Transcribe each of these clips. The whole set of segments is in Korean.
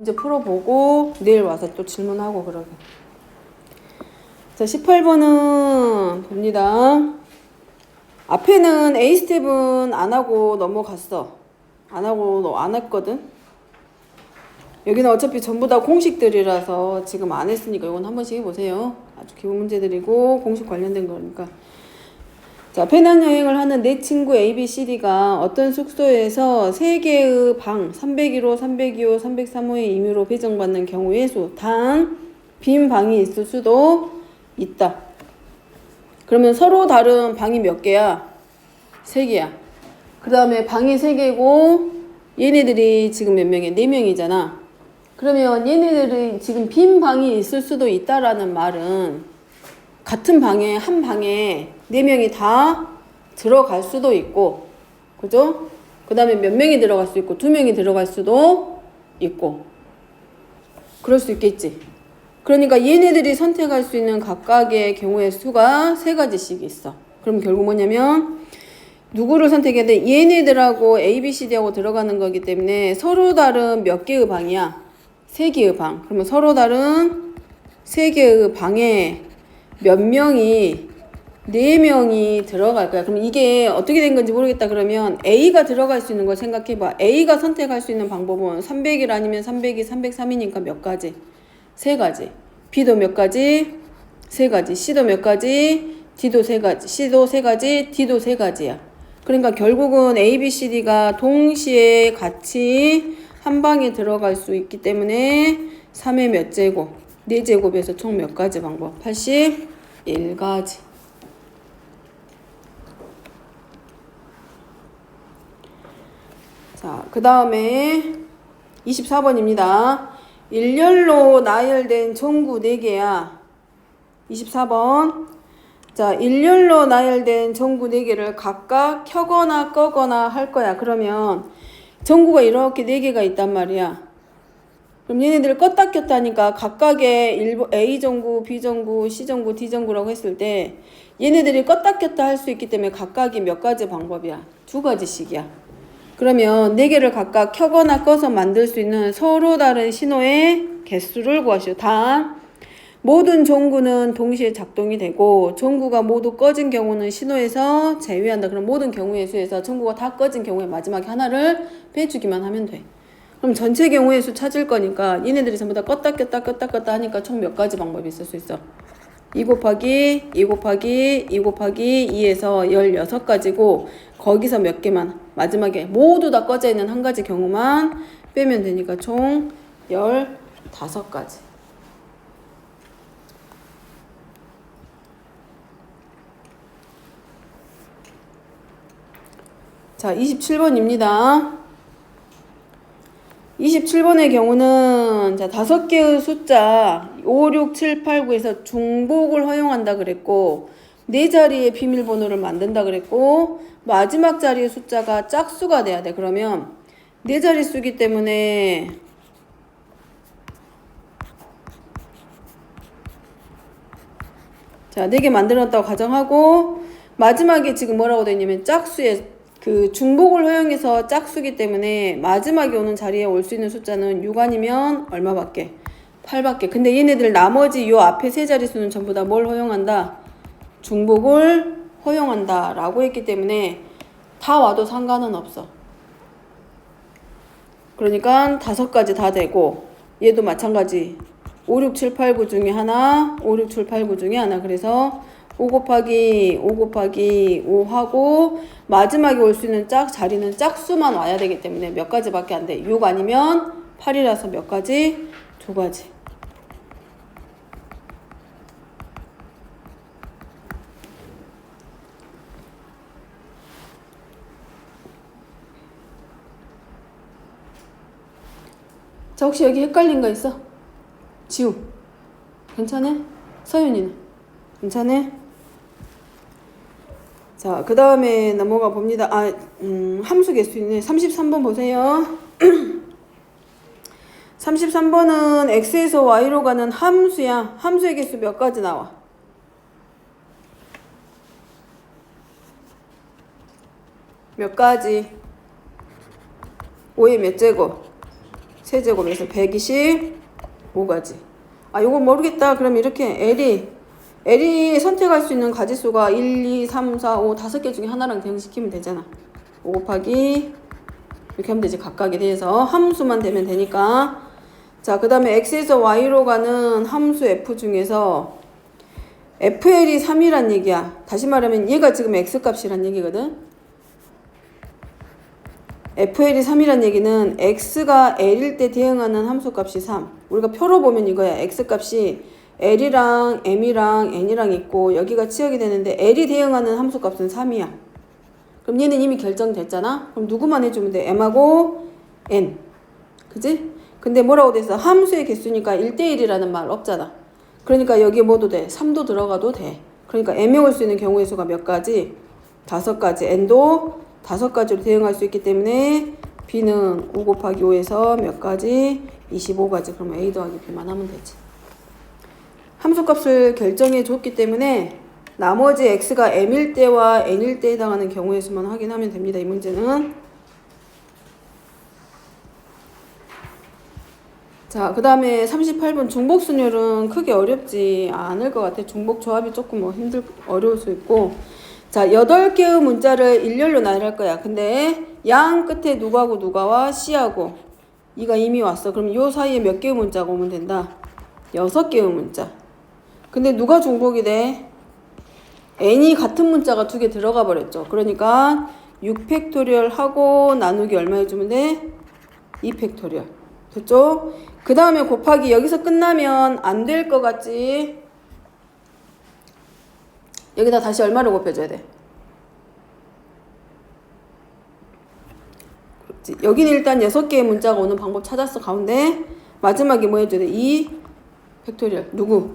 이제 풀어보고 내일 와서 또 질문하고 그러게. 자, 18번은 봅니다. 앞에는 A 스텝은 안 하고 넘어갔어. 안 했거든. 여기는 어차피 전부 다 공식들이라서 지금 안 했으니까 이건 한 번씩 해보세요. 아주 기본 문제들이고 공식 관련된 거니까. 자, 배낭여행을 하는 내 친구 ABCD가 어떤 숙소에서 3개의 방 301호, 302호, 303호의 임의로 배정받는 경우의 수. 단, 빈 방이 있을 수도 있다. 그러면 서로 다른 방이 몇 개야? 3개야. 그 다음에 방이 3개고 얘네들이 지금 몇 명이야? 4명이잖아. 그러면 얘네들이 지금 빈 방이 있을 수도 있다라는 말은 같은 방에 한 방에 4명이 다 들어갈 수도 있고, 그죠? 그 다음에 몇 명이 들어갈 수 있고 2명이 들어갈 수도 있고 그럴 수 있겠지. 그러니까 얘네들이 선택할 수 있는 각각의 경우의 수가 3가지씩 있어. 그럼 결국 뭐냐면 누구를 선택해야 돼? 얘네들하고 ABCD하고 들어가는 거기 때문에 서로 다른 몇 개의 방이야? 3개의 방. 그러면 서로 다른 3개의 방에 몇 명이 4명이 들어갈 거야. 그럼 이게 어떻게 된 건지 모르겠다 그러면 A가 들어갈 수 있는 걸 생각해봐. A가 선택할 수 있는 방법은 300일 아니면 302, 303이니까 몇 가지? 3가지. B도 몇 가지? 3가지. C도 몇 가지? D도 3가지. C도 3가지, D도 3가지야. 그러니까 결국은 A, B, C, D가 동시에 같이 한 방에 들어갈 수 있기 때문에 3의 몇 제곱? 4제곱에서 총 몇 가지 방법? 81가지. 자, 그 다음에 24번입니다. 일렬로 나열된 전구 4개야. 24번. 자, 일렬로 나열된 전구 4개를 각각 켜거나 꺼거나 할 거야. 그러면 전구가 이렇게 4개가 있단 말이야. 그럼 얘네들을 껐다 켰다 하니까 각각의 A 전구, B 전구, C 전구, D 전구라고 했을 때 얘네들이 껐다 켰다 할 수 있기 때문에 각각이 몇 가지 방법이야? 2가지씩이야. 그러면 4개를 각각 켜거나 꺼서 만들 수 있는 서로 다른 신호의 개수를 구하시오. 단, 모든 전구는 동시에 작동이 되고 전구가 모두 꺼진 경우는 신호에서 제외한다. 그럼 모든 경우의 수에서 전구가 다 꺼진 경우에 마지막에 하나를 빼주기만 하면 돼. 그럼 전체 경우의 수 찾을 거니까 얘네들이 전부 다 껐다 껐다 하니까 총 몇 가지 방법이 있을 수 있어? 2 곱하기 2 곱하기 2 곱하기 2에서 16가지고 거기서 몇 개만 마지막에 모두 다 꺼져 있는 한 가지 경우만 빼면 되니까 총 15가지. 자, 27번입니다. 27번의 경우는 자, 5개의 숫자 5, 6, 7, 8, 9에서 중복을 허용한다 그랬고 4자리의 비밀번호를 만든다 그랬고 마지막 자리의 숫자가 짝수가 돼야 돼. 그러면 4자리 수기 때문에 자, 4개 만들었다고 가정하고 마지막에 지금 뭐라고 되어 있냐면 짝수의 그 중복을 허용해서 짝수기 때문에 마지막에 오는 자리에 올 수 있는 숫자는 6 아니면 얼마밖에? 8밖에. 근데 얘네들 나머지 요 앞에 3자리 수는 전부 다 뭘 허용한다? 중복을 허용한다 라고 했기 때문에 다 와도 상관은 없어. 그러니까 5가지 다 되고 얘도 마찬가지 5, 6, 7, 8, 9 중에 하나 5, 6, 7, 8, 9 중에 하나. 그래서 5 곱하기 5 곱하기 5 하고 마지막에 올 수 있는 자리는 짝수만 와야 되기 때문에 몇 가지밖에 안 돼. 6 아니면 8이라서 몇 가지? 2가지. 자, 혹시 여기 헷갈린 거 있어? 지우. 괜찮아? 서윤이는? 괜찮아? 자, 그 다음에 넘어가 봅니다. 함수 개수 있네. 33번 보세요. 33번은 x에서 y로 가는 함수야. 함수의 개수 몇 가지 나와? 몇 가지? 5의 몇 제곱? 세제곱에서 125가지. 아, 요거 모르겠다. 그럼 이렇게 L이 선택할 수 있는 가지수가 1, 2, 3, 4, 5 5개 중에 하나랑 대응시키면 되잖아. 5 곱하기 이렇게 하면 되지. 각각에 대해서 함수만 되면 되니까. 자, 그 다음에 x에서 y로 가는 함수 f 중에서 fl이 3이란 얘기야. 다시 말하면 얘가 지금 x값이란 얘기거든. fl이 3이란 얘기는 x가 l일 때 대응하는 함수값이 3. 우리가 표로 보면 이거야. x값이 l이랑 m이랑 n이랑 있고 여기가 치역이 되는데 l이 대응하는 함수값은 3이야. 그럼 얘는 이미 결정됐잖아. 그럼 누구만 해주면 돼? m하고 n. 그지? 근데 뭐라고 돼서 함수의 개수니까 1대1이라는 말 없잖아. 그러니까 여기에 뭐도 돼? 3도 들어가도 돼. 그러니까 m에 올 수 있는 경우의 수가 몇 가지? 5가지. n도 5가지로 대응할 수 있기 때문에 b는 5 곱하기 5에서 몇 가지? 25가지. 그러면 a 더하기 b만 하면 되지. 함수값을 결정해 줬기 때문에 나머지 x가 m일 때와 n일 때에 해당하는 경우의 수만 확인하면 됩니다. 이 문제는. 자, 그 다음에 38번 중복순율은 크게 어렵지 않을 것 같아. 중복 조합이 조금 어려울 수 있고. 자, 8개의 문자를 일렬로 나열할 거야. 근데 양 끝에 누가고 누가와 C하고 이가 이미 왔어. 그럼 요 사이에 몇 개의 문자가 오면 된다? 6개의 문자. 근데 누가 중복이 돼? n이 같은 문자가 2개 들어가 버렸죠. 그러니까 6팩토리얼 하고 나누기 얼마 해주면 돼? 2팩토리얼. 됐죠? 그 다음에 곱하기 여기서 끝나면 안 될 것 같지? 여기다 다시 얼마를 곱해줘야 돼? 그렇지. 여기는 일단 6개의 문자가 오는 방법 찾았어. 가운데 마지막에 뭐 해줘야 돼? 2 팩토리얼. 누구?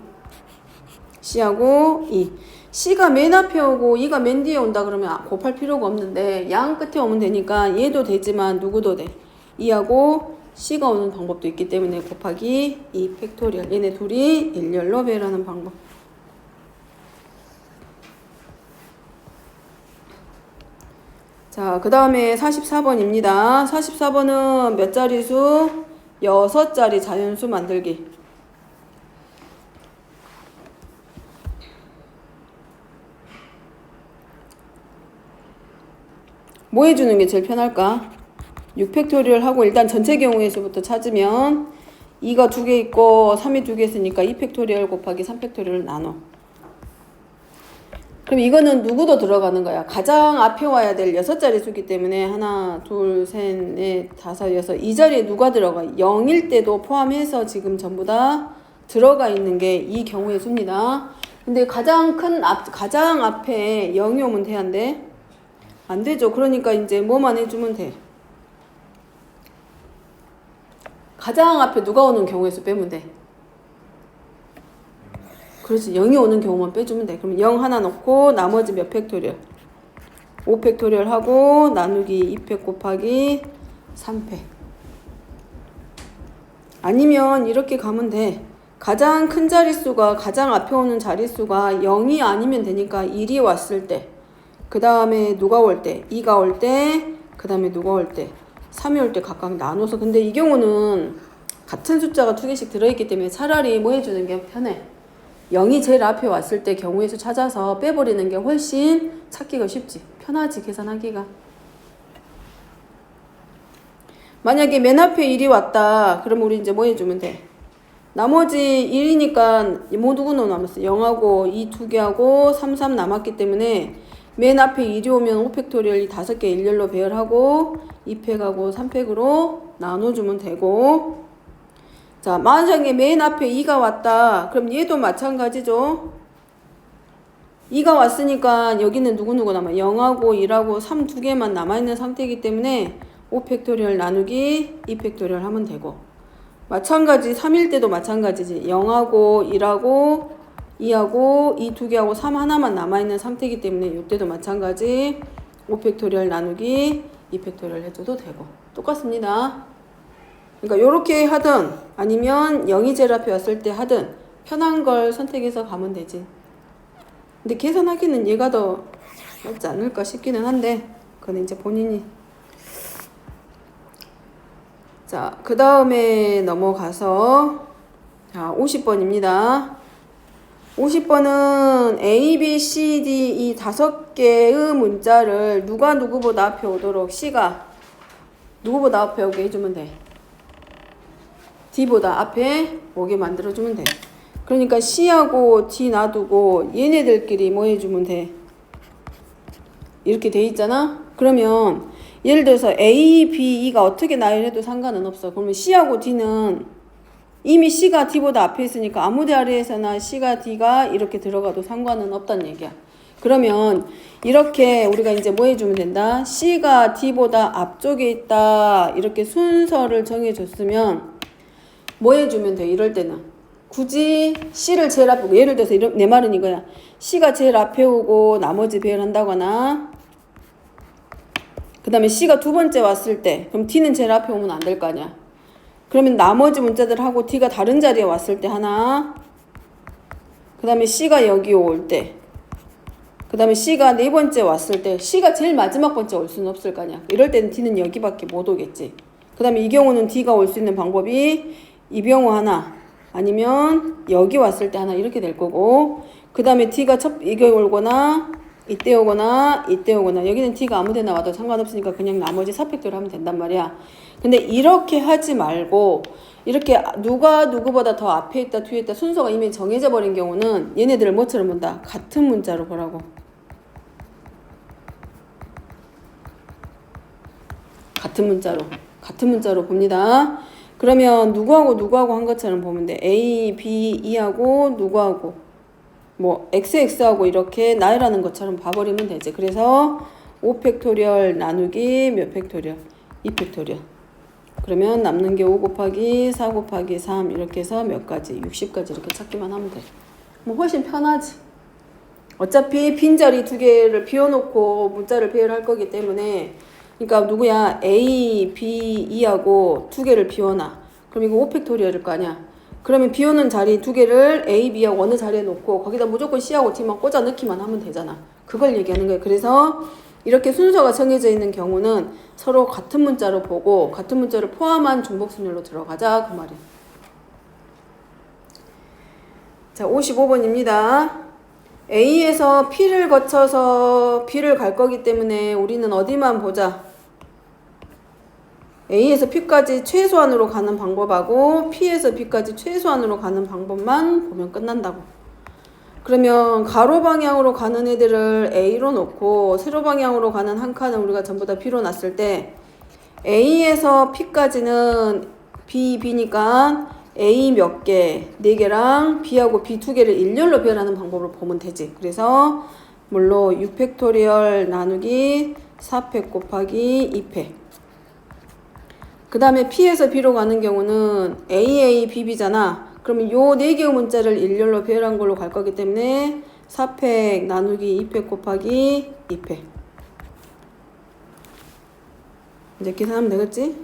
C하고 2. C가 맨 앞에 오고 2가 맨 뒤에 온다 그러면 곱할 필요가 없는데 양 끝에 오면 되니까 얘도 되지만 누구도 돼? 2하고 C가 오는 방법도 있기 때문에 곱하기 2 팩토리얼. 얘네 둘이 일렬로 배열하는 방법. 자, 그 다음에 44번입니다. 44번은 몇 자리수? 6자리 자연수 만들기. 뭐 해주는 게 제일 편할까? 6팩토리얼 하고 일단 전체 경우의 수부터 찾으면 2가 2개 있고 3이 2개 있으니까 2팩토리얼 곱하기 3팩토리얼을 나눠. 그럼 이거는 누구도 들어가는 거야. 가장 앞에 와야 될 6자리 수기 때문에 하나, 둘, 셋, 넷, 다섯, 여섯. 이 자리에 누가 들어가? 0일 때도 포함해서 지금 전부 다 들어가 있는 게 이 경우의 수입니다. 근데 가장 앞에 0이 오면 돼, 안 돼? 안 되죠. 그러니까 이제 뭐만 해주면 돼. 가장 앞에 누가 오는 경우의 수 빼면 돼. 그렇지. 0이 오는 경우만 빼주면 돼. 그럼 0 하나 넣고 나머지 몇 팩토리얼? 5 팩토리얼 하고 나누기 2팩 곱하기 3팩. 아니면 이렇게 가면 돼. 가장 큰 자릿수가 가장 앞에 오는 자릿수가 0이 아니면 되니까 1이 왔을 때, 그 다음에 누가 올 때? 2가 올 때, 그 다음에 누가 올 때? 3이 올 때 각각 나눠서. 근데 이 경우는 같은 숫자가 2개씩 들어있기 때문에 차라리 뭐 해주는 게 편해. 0이 제일 앞에 왔을 때 경우의 수 찾아서 빼버리는 게 훨씬 찾기가 쉽지. 편하지, 계산하기가. 만약에 맨 앞에 1이 왔다. 그럼 우리 이제 뭐 해주면 돼? 나머지 1이니까 뭐 누구 남았어? 0하고 2 2개하고 3, 3 남았기 때문에 맨 앞에 1이 오면 5팩토리얼 5개 일렬로 배열하고 2팩하고 3팩으로 나눠주면 되고. 자, 만약에 맨 앞에 2가 왔다. 그럼 얘도 마찬가지죠. 2가 왔으니까 여기는 누구누구 남아? 0하고 1하고 3 2개만 남아있는 상태이기 때문에 5팩토리얼 나누기 2팩토리얼 하면 되고. 마찬가지 3일 때도 마찬가지지. 0하고 1하고 2하고 2 2개하고 3 하나만 남아있는 상태이기 때문에 이때도 마찬가지 5팩토리얼 나누기 2팩토리얼 해줘도 되고. 똑같습니다. 그러니까 요렇게 하든 아니면 0이 제일 앞에 왔을 때 하든 편한 걸 선택해서 가면 되지. 근데 계산하기는 얘가 더 낫지 않을까 싶기는 한데 그건 이제 본인이. 자, 그 다음에 넘어가서 자, 50번입니다. 50번은 A, B, C, D 이 5개의 문자를 누가 누구보다 앞에 오도록 C가 누구보다 앞에 오게 해주면 돼. D보다 앞에 오게 만들어주면 돼. 그러니까 C하고 D 놔두고 얘네들끼리 뭐 해주면 돼? 이렇게 돼 있잖아? 그러면 예를 들어서 A, B, E가 어떻게 나열해도 상관은 없어. 그러면 C하고 D는 이미 C가 D보다 앞에 있으니까 아무 자리에서나 C가 D가 이렇게 들어가도 상관은 없다는 얘기야. 그러면 이렇게 우리가 이제 뭐 해주면 된다? C가 D보다 앞쪽에 있다. 이렇게 순서를 정해줬으면 뭐 해주면 돼? 이럴 때는 굳이 C를 제일 앞에 오고, 예를 들어서 내 말은 이거야. C가 제일 앞에 오고 나머지 배열한다거나, 그 다음에 C가 두 번째 왔을 때 그럼 D는 제일 앞에 오면 안 될 거 아니야. 그러면 나머지 문자들하고 D가 다른 자리에 왔을 때 하나, 그 다음에 C가 여기 올 때, 그 다음에 C가 네 번째 왔을 때, C가 제일 마지막 번째 올 수는 없을 거 아니야. 이럴 때는 D는 여기밖에 못 오겠지. 그 다음에 이 경우는 D가 올 수 있는 방법이 이 경우 하나, 아니면 여기 왔을 때 하나 이렇게 될 거고, 그 다음에 D가 이게 오거나 이때 오거나 이때 오거나, 여기는 D가 아무 데나 와도 상관없으니까 그냥 나머지 사팩대로 하면 된단 말이야. 근데 이렇게 하지 말고 이렇게 누가 누구보다 더 앞에 있다 뒤에 있다 순서가 이미 정해져 버린 경우는 얘네들을 뭐처럼 본다? 같은 문자로 보라고. 같은 문자로 봅니다. 그러면 누구하고 한 것처럼 보면 돼. A, B, E하고 누구하고 뭐 XX하고 이렇게 나열하는 것처럼 봐버리면 되지. 그래서 5팩토리얼 나누기 몇 팩토리얼? 2팩토리얼. 그러면 남는 게 5 곱하기 4 곱하기 3 이렇게 해서 몇 가지? 60까지 이렇게 찾기만 하면 돼. 뭐 훨씬 편하지. 어차피 빈자리 2개를 비워놓고 문자를 배열할 거기 때문에, 그러니까 누구야? A, B, E하고 2개를 비워놔. 그럼 이거 5팩토리얼일 거 아니야. 그러면 비우는 자리 2개를 A, B하고 어느 자리에 놓고 거기다 무조건 C하고 D만 꽂아 넣기만 하면 되잖아. 그걸 얘기하는 거예요. 그래서 이렇게 순서가 정해져 있는 경우는 서로 같은 문자로 보고 같은 문자를 포함한 중복순열로 들어가자 그 말이에요. 자, 55번입니다. A에서 P를 거쳐서 B를 갈 거기 때문에 우리는 어디만 보자? A에서 P까지 최소한으로 가는 방법하고 P에서 B까지 최소한으로 가는 방법만 보면 끝난다고. 그러면 가로 방향으로 가는 애들을 A로 놓고 세로 방향으로 가는 한 칸은 우리가 전부 다 B로 놨을 때 A에서 P까지는 B, B니까 A 몇 개, 4개랑 B하고 B 2개를 일렬로 배열하는 방법으로 보면 되지. 그래서 물로 6팩토리얼 나누기 4팩 곱하기 2팩. 그 다음에 P에서 B로 가는 경우는 AA, BB잖아. 그러면 요 4개의 문자를 일렬로 배열한 걸로 갈 거기 때문에 4팩 나누기 2팩 곱하기 2팩. 이제 계산하면 되겠지?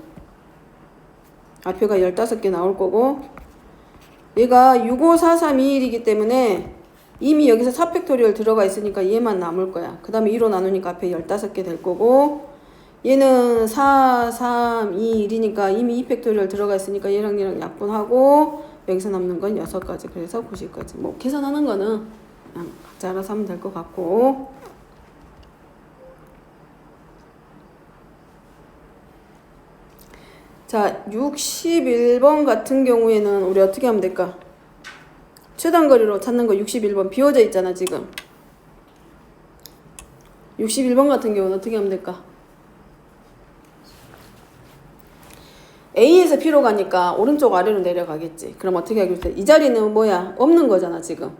앞에가 15개 나올 거고, 얘가 65431이기 때문에 이미 여기서 4팩토리얼 들어가 있으니까 얘만 남을 거야. 그 다음에 2로 나누니까 앞에 15개 될 거고, 얘는 4, 3, 2, 1이니까 이미 2팩토리얼 들어가 있으니까 얘랑 약분하고 여기서 남는 건 6가지. 그래서 90까지. 뭐 계산하는 거는 그냥 각자 알아서 하면 될 것 같고. 자, 61번 같은 경우에는 우리 어떻게 하면 될까? 최단거리로 찾는 거 61번 비워져 있잖아 지금. 61번 같은 경우는 어떻게 하면 될까? A에서 B로 가니까 오른쪽 아래로 내려가겠지. 그럼 어떻게 하겠어? 이 자리는 뭐야? 없는 거잖아 지금.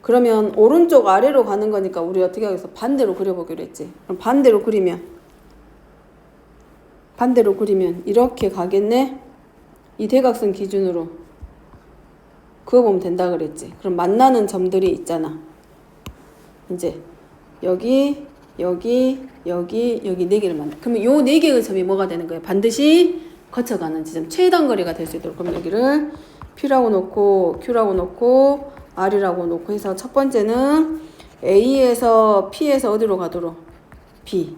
그러면 오른쪽 아래로 가는 거니까 우리 어떻게 하겠어? 반대로 그려보기로 했지. 그럼 반대로 그리면 이렇게 가겠네? 이 대각선 기준으로 그어보면 된다 그랬지. 그럼 만나는 점들이 있잖아. 이제 여기 4개를 만나. 그러면 요 4개의 점이 뭐가 되는 거예요? 반드시 거쳐가는 지점, 최단거리가 될 수 있도록. 그럼 여기를 P라고 놓고 Q라고 놓고 R이라고 놓고 해서 첫 번째는 A에서 P에서 어디로 가도록? B.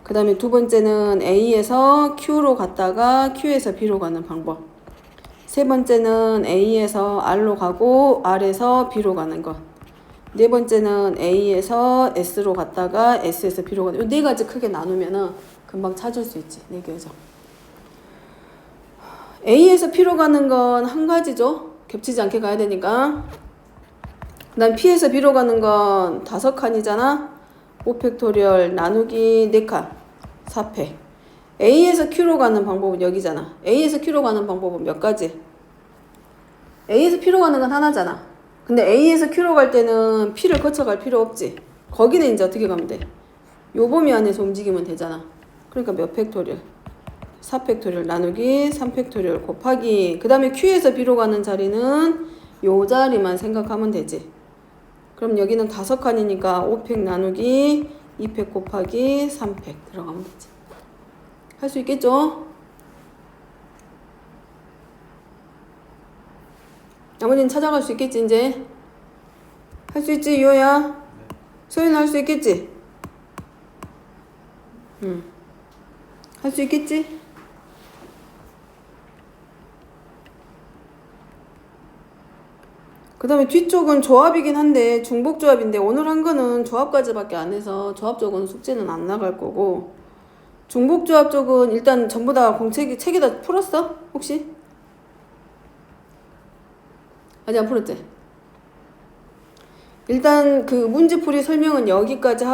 그 그 다음에 두 번째는 A에서 Q로 갔다가 Q에서 B로 가는 방법. 세 번째는 A에서 R로 가고 R에서 B로 가는 것. 네 번째는 A에서 S로 갔다가 S에서 B로 가는 것. 이 네 가지 크게 나누면은 금방 찾을 수 있지. 네 개죠. A에서 P로 가는 건 한 가지죠. 겹치지 않게 가야 되니까. 그 다음 P에서 B로 가는 건 5칸이잖아. 5팩토리얼 나누기 4칸 4팩. A에서 Q로 가는 방법은 여기잖아. A에서 Q로 가는 방법은 몇 가지? A에서 P로 가는 건 하나잖아. 근데 A에서 Q로 갈 때는 P를 거쳐갈 필요 없지. 거기는 이제 어떻게 가면 돼? 요 범위 안에서 움직이면 되잖아. 그러니까 몇 팩토리얼? 4팩토리얼 나누기 3팩토리얼 곱하기 그 다음에 Q에서 B로 가는 자리는 요 자리만 생각하면 되지. 그럼 여기는 5칸이니까 5팩 나누기 2팩 곱하기 3팩 들어가면 되지. 할 수 있겠죠? 나머지는 찾아갈 수 있겠지 이제? 할 수 있지 이호야? 소연은 할 수 있겠지? 할 수 있겠지? 그 다음에 뒤쪽은 조합이긴 한데 중복조합인데 오늘 한 거는 조합까지밖에 안 해서 조합 쪽은 숙제는 안 나갈 거고 중복조합 쪽은 일단 전부 다 공책이 책에다 풀었어? 혹시? 아직 안 풀었지? 일단 그 문제풀이 설명은 여기까지 하고